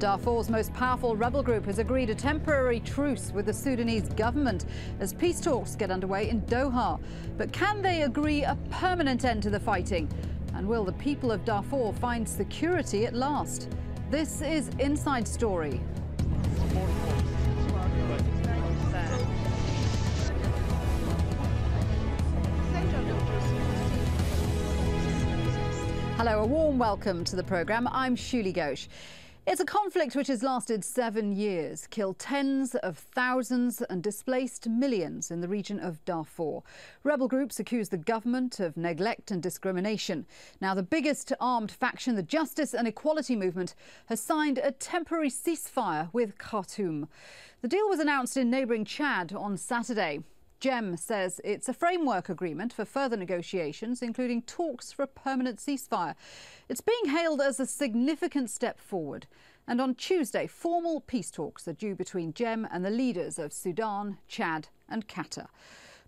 Darfur's most powerful rebel group has agreed a temporary truce with the Sudanese government as peace talks get underway in Doha. But can they agree a permanent end to the fighting? And will the people of Darfur find security at last? This is Inside Story. Hello, a warm welcome to the programme. I'm Shuli Ghosh. It's a conflict which has lasted 7 years, killed tens of thousands and displaced millions in the region of Darfur. Rebel groups accuse the government of neglect and discrimination. Now, the biggest armed faction, the Justice and Equality Movement, has signed a temporary ceasefire with Khartoum. The deal was announced in neighbouring Chad on Saturday. GEM says it's a framework agreement for further negotiations, including talks for a permanent ceasefire. It's being hailed as a significant step forward. And on Tuesday, formal peace talks are due between GEM and the leaders of Sudan, Chad and Qatar.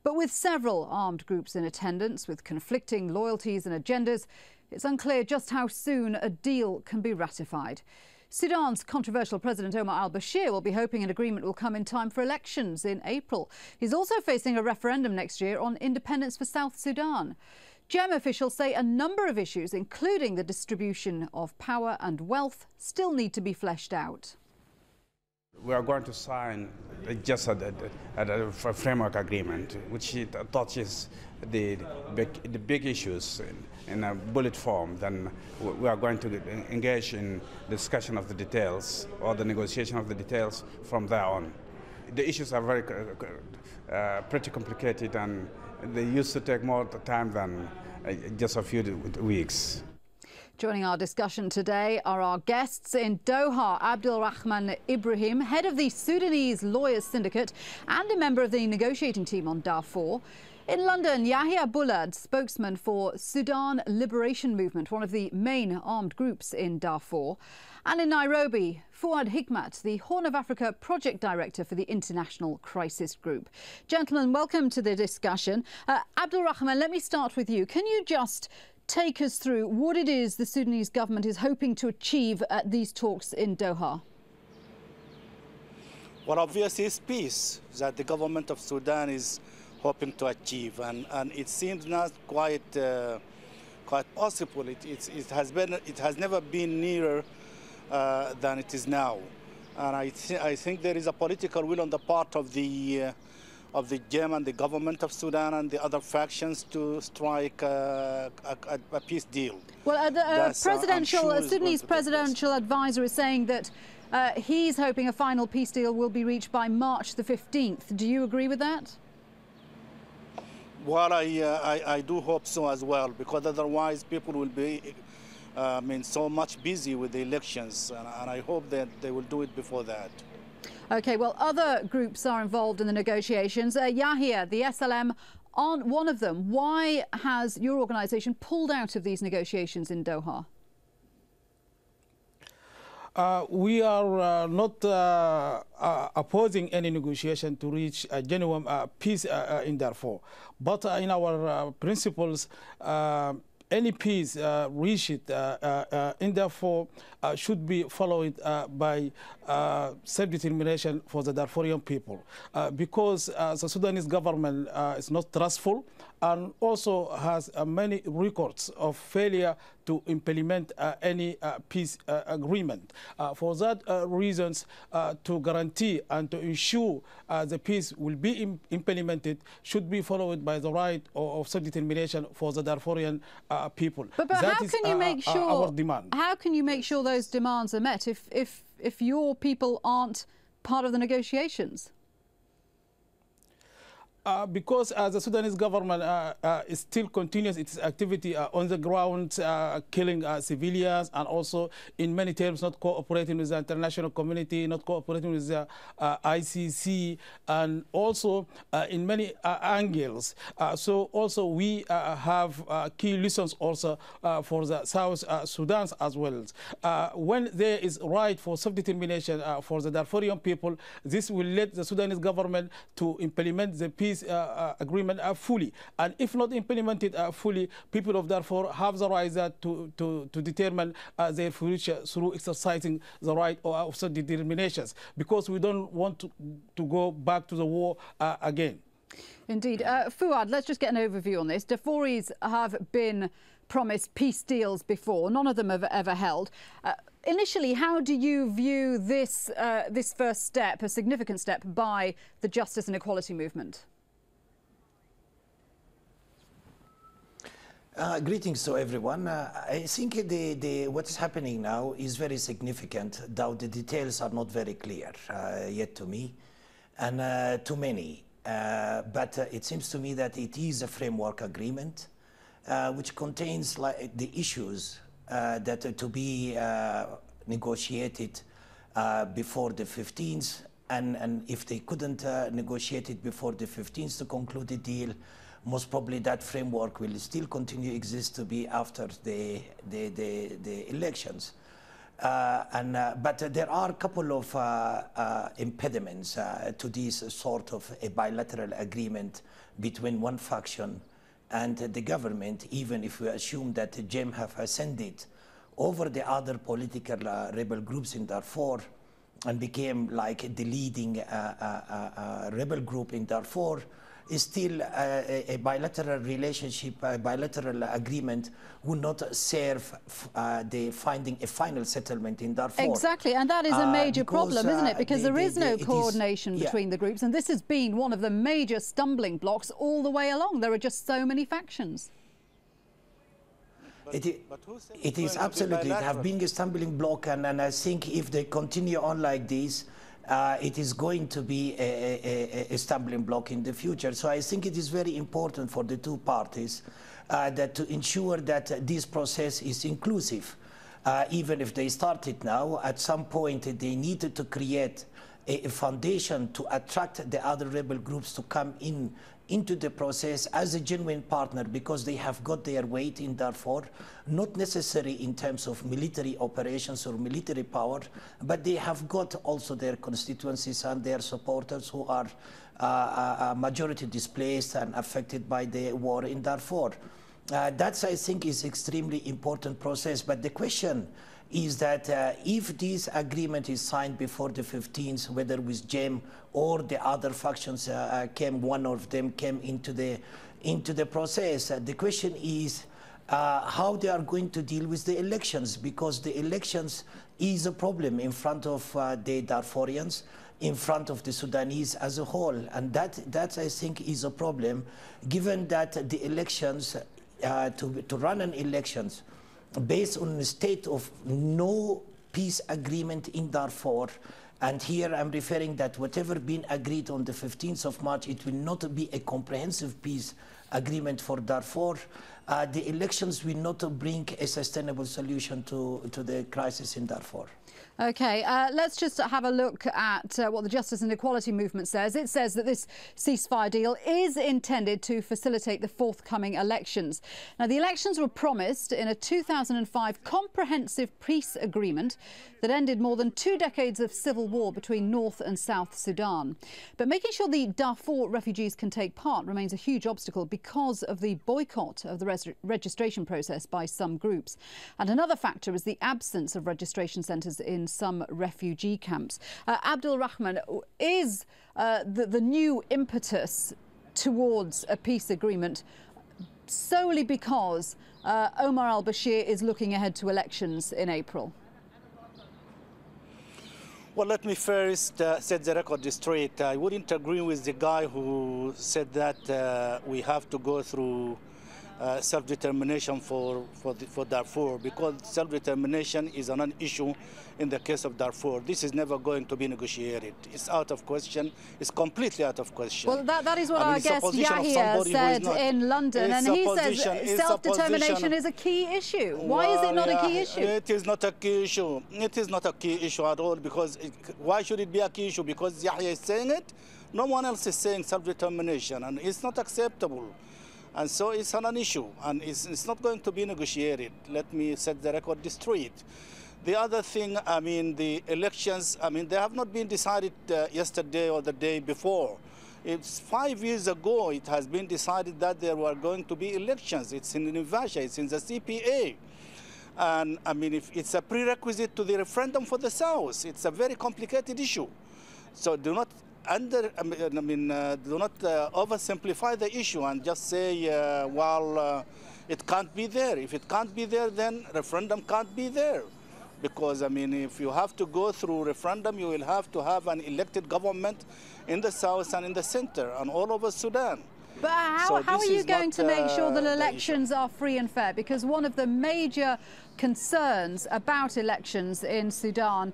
But with several armed groups in attendance, with conflicting loyalties and agendas, it's unclear just how soon a deal can be ratified. Sudan's controversial President Omar al-Bashir will be hoping an agreement will come in time for elections in April. He's also facing a referendum next year on independence for South Sudan. GEM officials say a number of issues, including the distribution of power and wealth, still need to be fleshed out. We are going to sign just a framework agreement, which touches the big issues in a bullet form. Then we are going to engage in discussion of the details or the negotiation of the details from there on. The issues are pretty complicated, and they used to take more time than just a few weeks. Joining our discussion today are our guests in Doha, Abdul-rahman Ibrahim, head of the Sudanese Lawyers Syndicate and a member of the negotiating team on Darfur. In London, Yahya Bullard, spokesman for Sudan Liberation Movement, one of the main armed groups in Darfur. And in Nairobi, Fuad Hikmat, the Horn of Africa project director for the International Crisis Group. Gentlemen, welcome to the discussion. Abdul-rahman, let me start with you. Can you just take us through what it is the Sudanese government is hoping to achieve at these talks in Doha? Well, obviously it's peace that the government of Sudan is hoping to achieve, and it seems not quite possible. It has never been nearer than it is now, and I think there is a political will on the part of the GEM and the government of Sudan and the other factions to strike a peace deal. Well, the Sudanese presidential advisor is saying that he's hoping a final peace deal will be reached by March the 15th. Do you agree with that? Well, I do hope so as well, because otherwise people will be so much busy with the elections, and I hope that they will do it before that. OK, well, other groups are involved in the negotiations. Yahya, the SLM, aren't one of them. Why has your organisation pulled out of these negotiations in Doha? We are not opposing any negotiation to reach a genuine peace in Darfur. But in our principles, any peace reached in Darfur should be followed by self-determination for the Darfurian people, because the Sudanese government is not trustful and also has many records of failure to implement any peace agreement. For that reasons, to guarantee and to ensure the peace will be implemented should be followed by the right of self-determination for the Darfurian people. But how can you make sure our demand. How can you make sure those demands are met if your people aren't part of the negotiations? Because the Sudanese government still continues its activity on the ground, killing civilians, and also in many terms not cooperating with the international community, not cooperating with the ICC, and also in many angles. So also we have key lessons also for the South Sudan as well. When there is right for self-determination for the Darfurian people, this will let the Sudanese government to implement the peace peace agreement fully. And if not implemented fully, people of Darfur have the right to determine their future through exercising the right of self-determinations, because we don't want to go back to the war again. Indeed. Fuad, let's just get an overview on this. Darfuris have been promised peace deals before. None of them have ever held. Initially, how do you view this, this first step, a significant step, by the justice and equality movement? Greetings to everyone. I think what's happening now is very significant, though the details are not very clear yet to me and to many. But it seems to me that it is a framework agreement which contains the issues that are to be negotiated before the 15th, and if they couldn't negotiate it before the 15th to conclude the deal, most probably that framework will still continue to exist to be after the elections. But there are a couple of impediments to this sort of a bilateral agreement between one faction and the government, even if we assume that the JEM have ascended over the other political rebel groups in Darfur and became like the leading rebel group in Darfur. Is still a bilateral relationship, a bilateral agreement would not serve the finding a final settlement in Darfur. Exactly, and that is a major problem, isn't it? Because there is no coordination between the groups, and this has been one of the major stumbling blocks all the way along. There are just so many factions. It is absolutely, it has been a stumbling block, and I think if they continue on like this, it is going to be a stumbling block in the future. So I think it is very important for the two parties that to ensure that this process is inclusive. Even if they start it now, at some point they needed to create a foundation to attract the other rebel groups to come into the process as a genuine partner, because they have got their weight in Darfur, not necessarily in terms of military operations or military power, but they have got also their constituencies and their supporters who are majority displaced and affected by the war in Darfur. That's, I think, is extremely important process. But the question is that if this agreement is signed before the 15th, whether with JEM or the other factions one of them came into the process, the question is how they are going to deal with the elections, because the elections is a problem in front of the Darfurians, in front of the Sudanese as a whole, and that I think is a problem, given that the elections to run an elections based on a state of no peace agreement in Darfur. And here I'm referring that whatever been agreed on the 15th of March, it will not be a comprehensive peace agreement for Darfur. The elections will not bring a sustainable solution to the crisis in Darfur. OK, let's just have a look at what the Justice and Equality Movement says. It says that this ceasefire deal is intended to facilitate the forthcoming elections. Now, the elections were promised in a 2005 comprehensive peace agreement that ended more than 2 decades of civil war between North and South Sudan. But making sure the Darfur refugees can take part remains a huge obstacle because of the boycott of the registration process by some groups. And another factor is the absence of registration centres in some refugee camps. Abdul-rahman, is the new impetus towards a peace agreement solely because Omar al-Bashir is looking ahead to elections in April? Well, let me first set the record straight. I wouldn't agree with the guy who said that we have to go through self-determination for Darfur, because self-determination is a non-issue in the case of Darfur. This is never going to be negotiated. It's out of question. It's completely out of question. Well, that is what our guest Yahya said in London, and he says self-determination is a key issue. Why is it not a key issue? It is not a key issue. It is not a key issue at all, because why should it be a key issue? Because Yahya is saying it. No one else is saying self-determination, and it's not acceptable. And so it's not an issue, and it's not going to be negotiated. Let me set the record straight. The other thing, I mean, the elections, I mean, they have not been decided yesterday or the day before. It's 5 years ago it has been decided that there were going to be elections. It's in Nevada, it's in the CPA. And I mean, if it's a prerequisite to the referendum for the South. It's a very complicated issue. So do not oversimplify the issue and just say, it can't be there. If it can't be there, then referendum can't be there. Because, I mean, if you have to go through referendum, you will have to have an elected government in the south and in the center and all over Sudan. But how are you going to make sure that elections are free and fair? Because one of the major concerns about elections in Sudan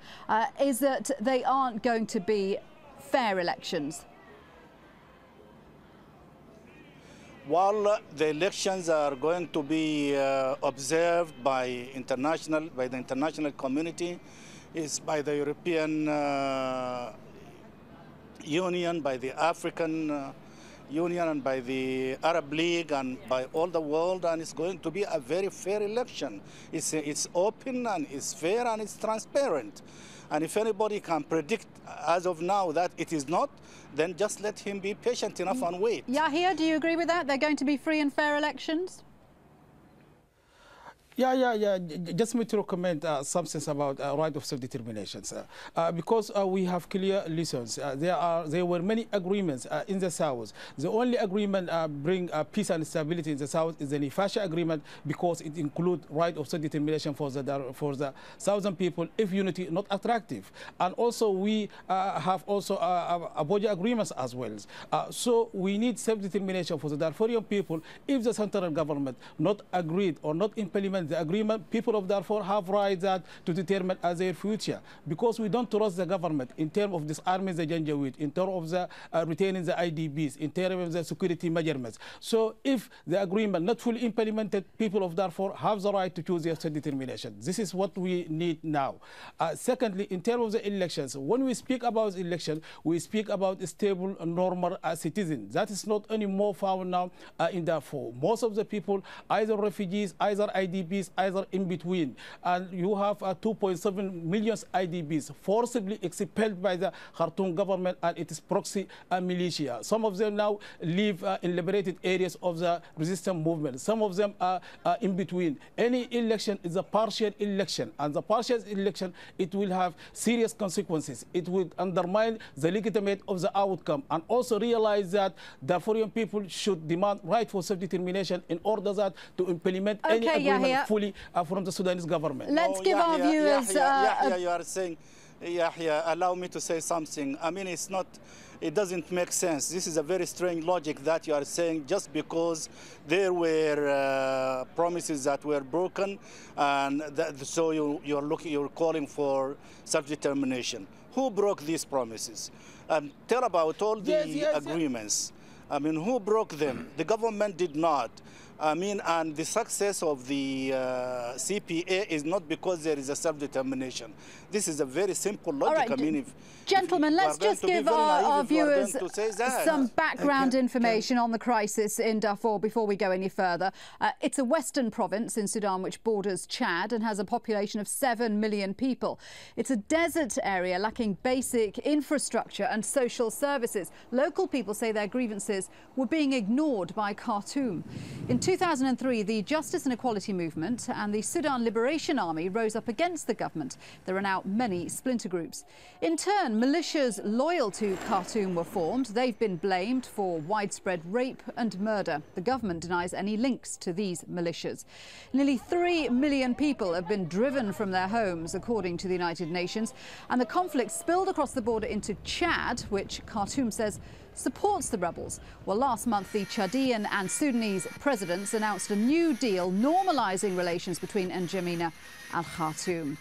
is that they aren't going to be fair elections. While the elections are going to be observed by the international community, is by the European Union, by the African Union, and by the Arab League, and by all the world, and it's going to be a very fair election. It's open and it's fair and it's transparent. And if anybody can predict as of now that it is not, then just let him be patient enough and wait. Yahya, do you agree with that? They're going to be free and fair elections? Yeah. Just me to recommend something about right of self-determination, because we have clear lessons. There were many agreements in the South. The only agreement bring peace and stability in the South is the Nefasha agreement, because it includes right of self-determination for the southern people if unity not attractive. And also we have also Abuja agreements as well. So we need self-determination for the Darfurian people. If the central government not agreed or not implement the agreement, people of Darfur have rights to determine as their future, because we don't trust the government in terms of disarming the Janjaweed, in terms of the retaining the IDBs, in terms of the security measurements. So if the agreement not fully implemented, people of Darfur have the right to choose their self-determination. This is what we need now. Secondly, in terms of the elections, when we speak about election, we speak about a stable, normal citizen. That is not anymore found now in Darfur. Most of the people, either refugees, either IDBs, either in between. And you have 2.7 million IDBs forcibly expelled by the Khartoum government and its proxy militia. Some of them now live in liberated areas of the resistance movement. Some of them are in between. Any election is a partial election, and the partial election, it will have serious consequences. It will undermine the legitimacy of the outcome, and also realize that Darfurian people should demand right for self-determination in order that to implement any agreement fully from the Sudanese government. Let's give our viewers... you are saying, allow me to say something. I mean, it doesn't make sense. This is a very strange logic that you are saying just because there were promises that were broken, and so you're calling for self-determination. Who broke these promises? Tell about all the agreements. I mean, who broke them? The government did not. I mean, and the success of the CPA is not because there is a self-determination. This is a very simple logic. Right. I mean, Gentlemen, let's just give our viewers some background information on the crisis in Darfur before we go any further. It's a western province in Sudan which borders Chad and has a population of 7 million people. It's a desert area lacking basic infrastructure and social services. Local people say their grievances were being ignored by Khartoum. In 2003, the Justice and Equality Movement and the Sudan Liberation Army rose up against the government. There are now many splinter groups. In turn, militias loyal to Khartoum were formed. They've been blamed for widespread rape and murder. The government denies any links to these militias. Nearly 3 million people have been driven from their homes, according to the United Nations, and the conflict spilled across the border into Chad, which Khartoum says supports the rebels. Well, last month, the Chadian and Sudanese presidents announced a new deal normalising relations between N'Djamena and Khartoum.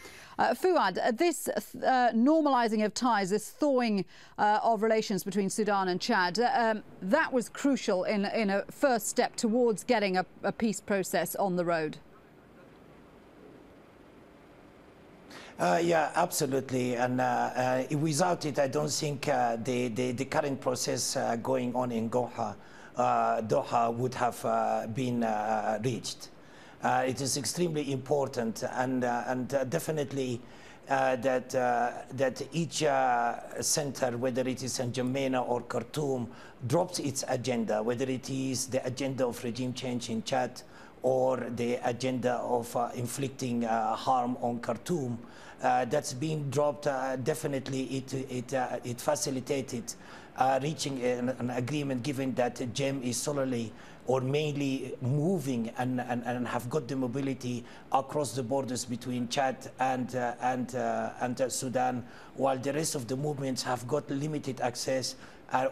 Fuad, this normalising of ties, this thawing of relations between Sudan and Chad, that was crucial in a first step towards getting a peace process on the road. Yeah, absolutely. And without it, I don't think the current process going on in Doha would have been reached. It is extremely important, and definitely that each center, whether it is in N'Djamena or Khartoum, drops its agenda, whether it is the agenda of regime change in Chad or the agenda of inflicting harm on Khartoum. That's being dropped. Definitely, it facilitated reaching an agreement, given that GEM is solely or mainly moving and have got the mobility across the borders between Chad and Sudan, while the rest of the movements have got limited access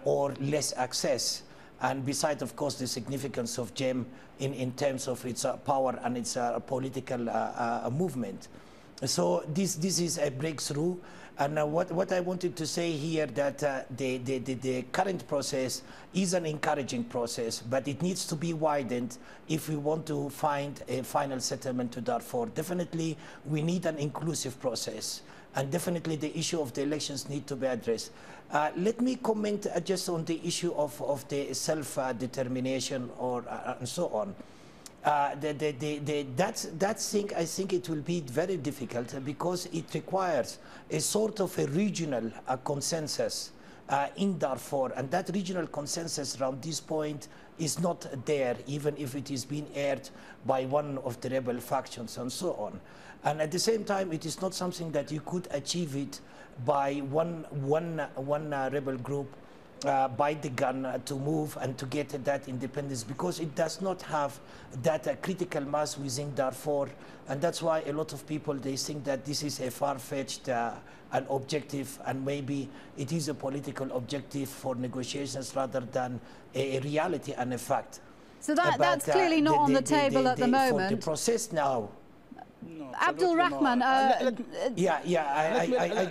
or less access. And besides, of course, the significance of GEM in terms of its power and its political movement. So this is a breakthrough. And what I wanted to say here, that the current process is an encouraging process, but it needs to be widened if we want to find a final settlement to Darfur. Definitely, we need an inclusive process, and definitely the issue of the elections need to be addressed. Let me comment just on the issue of the self-determination and so on. That thing, I think it will be very difficult because it requires a sort of a regional consensus in Darfur, and that regional consensus around this point is not there, even if it is being aired by one of the rebel factions and so on. And at the same time, it is not something that you could achieve it by one rebel group by the gun to move and to get that independence, because it does not have that critical mass within Darfur. And that's why a lot of people, they think that this is a far-fetched an objective, and maybe it is a political objective for negotiations rather than a reality and a fact. So that's clearly not on the table at the moment. For the process now. No, Abdul-Rahman, I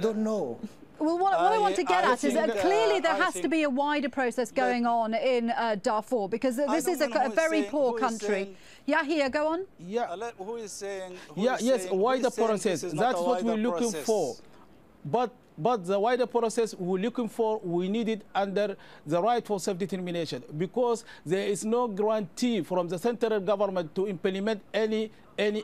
don't know. Well, what I want to get at is that clearly there has to be a wider process going on in Darfur, because this is a very poor country. Yahya, go on. Yeah, who is saying? Yes, wider process. That's what we're looking for. But the wider process we're looking for, we need it under the right for self-determination, because there is no guarantee from the central government to implement any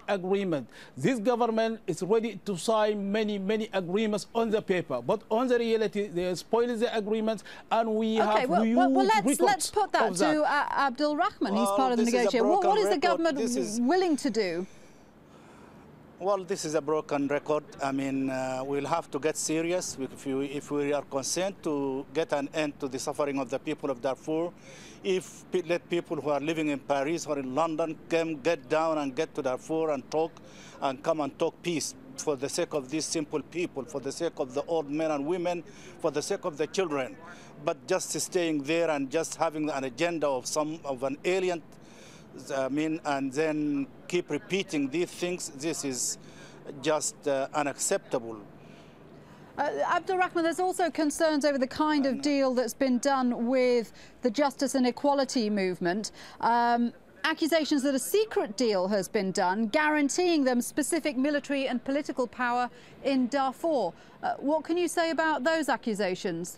agreement. This government is ready to sign many agreements on the paper, but on the reality, they spoil the agreements, and we have let's put that to Abdul-Rahman. He's part of the negotiation. What is the government willing to do? Well, this is a broken record. I mean, we'll have to get serious if we are concerned to get an end to the suffering of the people of Darfur. If let people who are living in Paris or in London get down and get to Darfur and talk and come and talk peace for the sake of these simple people, for the sake of the old men and women, for the sake of the children. But just staying there and just having an agenda of an alien, and then keep repeating these things, this is just unacceptable. Abdul-Rahman, there's also concerns over the kind of deal that's been done with the Justice and Equality movement. Accusations that a secret deal has been done, guaranteeing them specific military and political power in Darfur. What can you say about those accusations?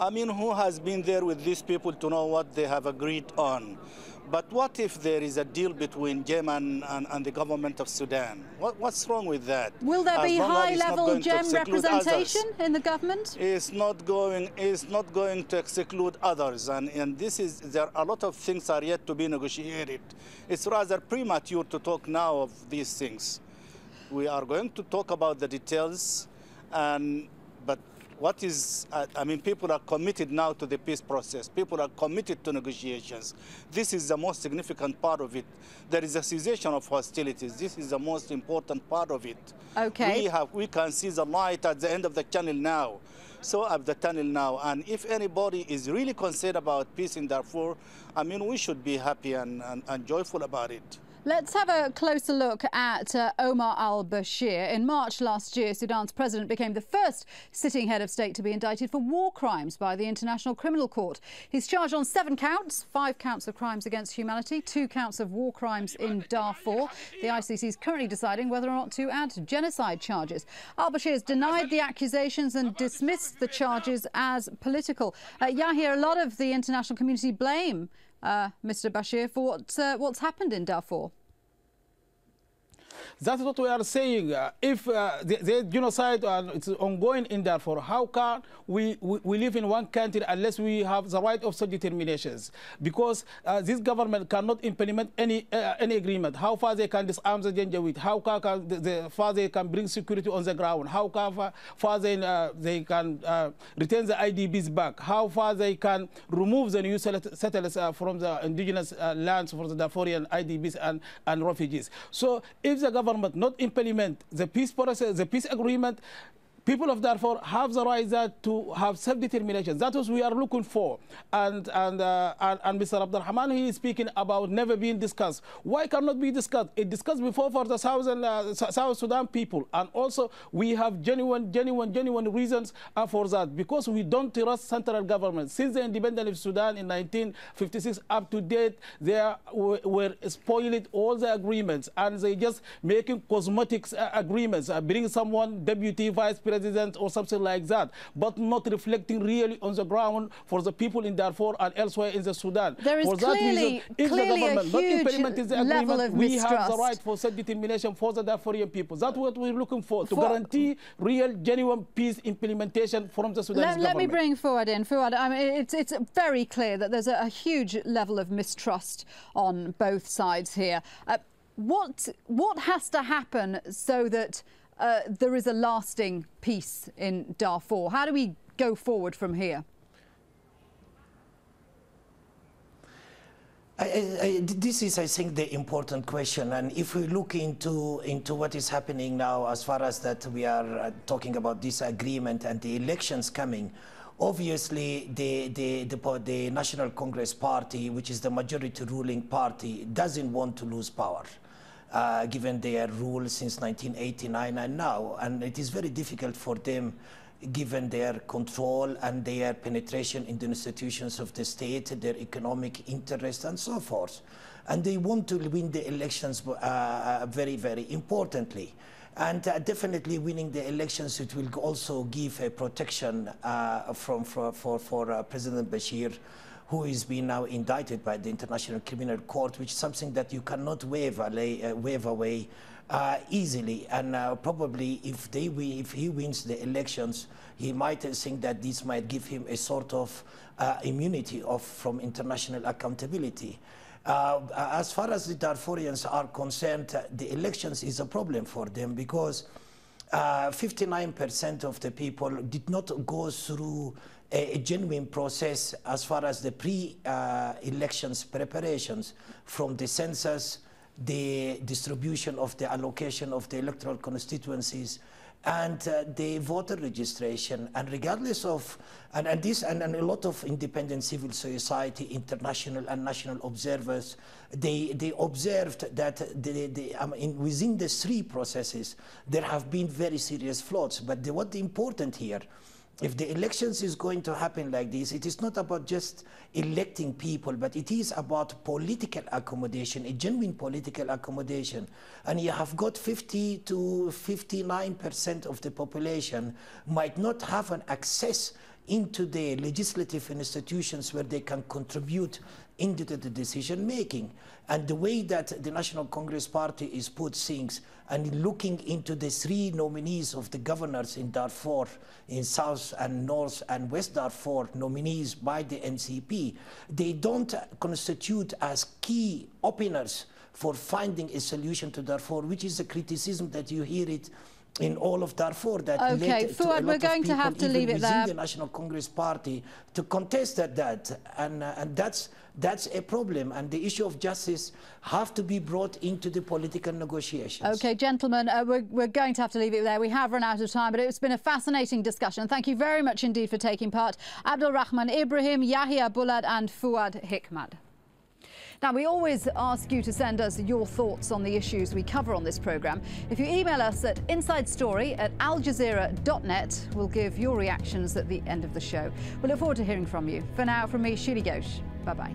I mean, who has been there with these people to know what they have agreed on? But what if there is a deal between GEM and the government of Sudan? What's wrong with that? Will there be high-level GEM representation in the government? It's not going to exclude others, and there are a lot of things are yet to be negotiated. It's rather premature to talk now of these things. We are going to talk about the details, but what is, I mean, people are committed now to the peace process. People are committed to negotiations. This is the most significant part of it. There is a cessation of hostilities. This is the most important part of it. Okay. We can see the light at the end of the tunnel now. And if anybody is really concerned about peace in Darfur, I mean, we should be happy and joyful about it. Let's have a closer look at Omar al-Bashir. In March last year, Sudan's president became the first sitting head of state to be indicted for war crimes by the International Criminal Court. He's charged on 7 counts, 5 counts of crimes against humanity, 2 counts of war crimes in Darfur. The ICC is currently deciding whether or not to add genocide charges. Al-Bashir has denied the accusations and dismissed the charges as political. Yahya, a lot of the international community blame Mr. Bashir for what's happened in Darfur. That's what we are saying. If the genocide is ongoing in Darfur, how can we live in one country unless we have the right of self-determinations? Because this government cannot implement any agreement. How far they can disarm the Janjaweed? How far they can bring security on the ground? How far they can retain the IDBs back? How far they can remove the new settlers from the indigenous lands for the Darfurian IDBs and refugees? So if the government not implement the peace process, the peace agreement, people of Darfur have the right to have self-determination. That is what we are looking for. And Mr. Abdul-rahman, he is speaking about never being discussed. Why cannot be discussed? It discussed before for the South Sudan people. And also we have genuine reasons for that. Because we don't trust central government. Since the independence of Sudan in 1956 up to date, they were spoiling all the agreements. And they just making cosmetics agreements, bring someone deputy vice president or something like that, but not reflecting really on the ground for the people in Darfur and elsewhere in the Sudan. There is for that reason, if the government not implementing the agreement, we have the right for self-determination for the Darfurian people. That's what we're looking for, to guarantee real, genuine peace implementation from the Sudanese government. Let me bring Fuad in. Fuad, I mean, it's very clear that there's a huge level of mistrust on both sides here. What has to happen so that there is a lasting peace in Darfur? How do we go forward from here? This is, I think, the important question. And if we look into what is happening now, as far as that we are talking about this agreement and the elections coming, obviously the National Congress Party, which is the majority ruling party, doesn't want to lose power. Given their rule since 1989 and now. And it is very difficult for them, given their control and their penetration in the institutions of the state, their economic interest and so forth. And they want to win the elections very, very importantly. And definitely winning the elections, it will also give a protection for President Bashir, who is being now indicted by the International Criminal Court, which is something that you cannot wave away easily. And probably if he wins the elections, he might think that this might give him a sort of immunity from international accountability. As far as the Darfurians are concerned, the elections is a problem for them because 59% of the people did not go through a genuine process as far as the pre-elections preparations, from the census, the distribution of the allocation of the electoral constituencies, and the voter registration. And regardless of, and a lot of independent civil society, international and national observers, they observed that within the three processes, there have been very serious flaws. But what's important here, if the elections is going to happen like this, it is not about just electing people, but it is about political accommodation, a genuine political accommodation. And you have got 50 to 59% of the population might not have an access into the legislative institutions where they can contribute into the decision making. And the way that the National Congress Party is put things, and looking into the three nominees of the governors in Darfur, in South and North and West Darfur, nominees by the NCP, they don't constitute as key openers for finding a solution to Darfur, which is a criticism that you hear it in all of Darfur, that led to a lot we're going of to have to leave it there. The National Congress Party to contest that, and that's a problem. And the issue of justice have to be brought into the political negotiations. Okay, gentlemen, we're going to have to leave it there. We have run out of time, but it's been a fascinating discussion. Thank you very much indeed for taking part. Abdul-rahman Ibrahim, Yahya Bulad and Fuad Hikmat. Now, we always ask you to send us your thoughts on the issues we cover on this programme. If you email us at insidestory@aljazeera.net, we'll give your reactions at the end of the show. We look forward to hearing from you. For now, from me, Shuli Ghosh. Bye-bye.